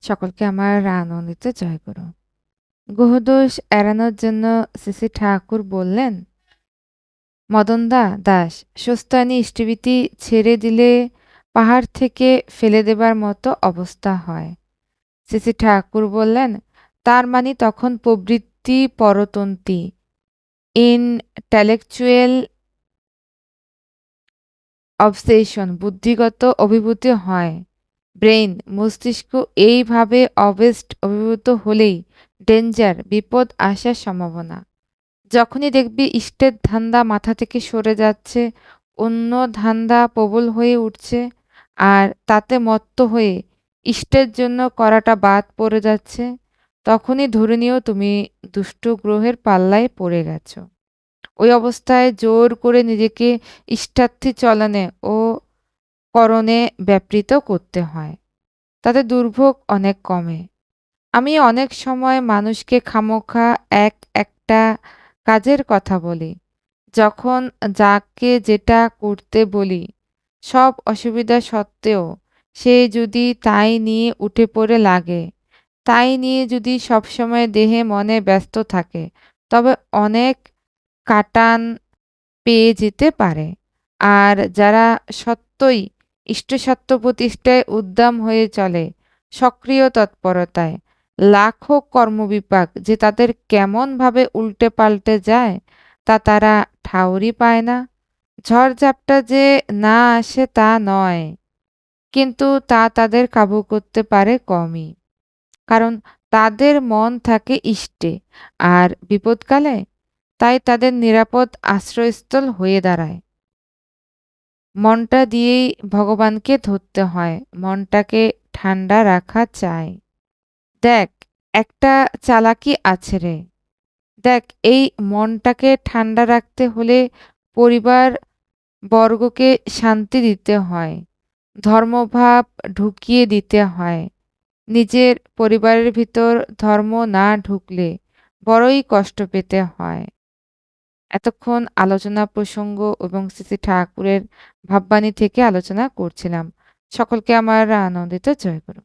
সকলকে আমার আনন্দিত জয়গুরু। গ্রহদোষ এড়ানোর জন্য শ্রী ঠাকুর বললেন, মদনদা দাস শোস্তানি ইষ্টভীতি ছেড়ে দিলে পাহাড় থেকে ফেলে দেবার মতো অবস্থা হয়। শ্রী ঠাকুর বললেন, তার মানে তখন প্রবৃত্তি পরতন্ত্রী ইন্টেলেকচুয়াল অবসেশন বুদ্ধিগত অভিভূতি হয়। ব্রেইন মস্তিষ্ক এইভাবে অভিভূত হলেই ডেঞ্জার বিপদ আসার সম্ভাবনা। যখনই দেখবি ইষ্টের ধান্দা মাথা থেকে সরে যাচ্ছে, অন্য ধান্দা প্রবল হয়ে উঠছে, আর তাতে মত্ত হয়ে ইষ্টের জন্য করাটা বাদ পড়ে যাচ্ছে, তখনই ধরে নিও তুমি দুষ্ট গ্রহের পাল্লায় পড়ে গেছো। ওই অবস্থায় জোর করে নিজেকে ইষ্টার্থী চলনে ও করণে ব্যাপৃত করতে হয়। তাতে দুর্ভোগ অনেক কমে। আমি অনেক সময় মানুষকে খামোখা একটা কাজের কথা বলি। যখন যাকে যেটা করতে বলি, সব অসুবিধা সত্ত্বেও সে যদি তাই নিয়ে উঠে পড়ে লাগে, তাই নিয়ে যদি সবসময় দেহে মনে ব্যস্ত থাকে, তবে অনেক কাটান পেয়ে যেতে পারে। আর যারা সত্যই ইষ্টসত্য প্রতিষ্ঠায় উদ্দাম হয়ে চলে, সক্রিয় তৎপরতায়, লাখো কর্মবিপাক যে তাদের কেমনভাবে উল্টে পাল্টে যায়, তা তারা ঠাউরই পায় না। ঝড়ঝাপটা যে না আসে তা নয়, কিন্তু তা তাদের কাবু করতে পারে কমই। কারণ তাদের মন থাকে ইষ্টে, আর বিপদকালে তাই তাদের নিরাপদ আশ্রয়স্থল হয়ে দাঁড়ায়। মনটা দিয়েই ভগবানকে ধরতে হয়, মনটাকে ঠান্ডা রাখা চাই। দেখ, একটা চালাকি আছে রে। দেখ, এই মনটাকে ঠান্ডা রাখতে হলে পরিবার বর্গকে শান্তি দিতে হয়, ধর্মভাব ঢুকিয়ে দিতে হয়। নিজের পরিবারের ভিতর ধর্ম না ঢুকলে বড়ই কষ্ট পেতে হয়। এতক্ষণ আলোচনা প্রসঙ্গ এবং শ্রী ঠাকুরের ভাববাণী থেকে আলোচনা করছিলাম। সকলকে আমার আনন্দিত জয়গুরু।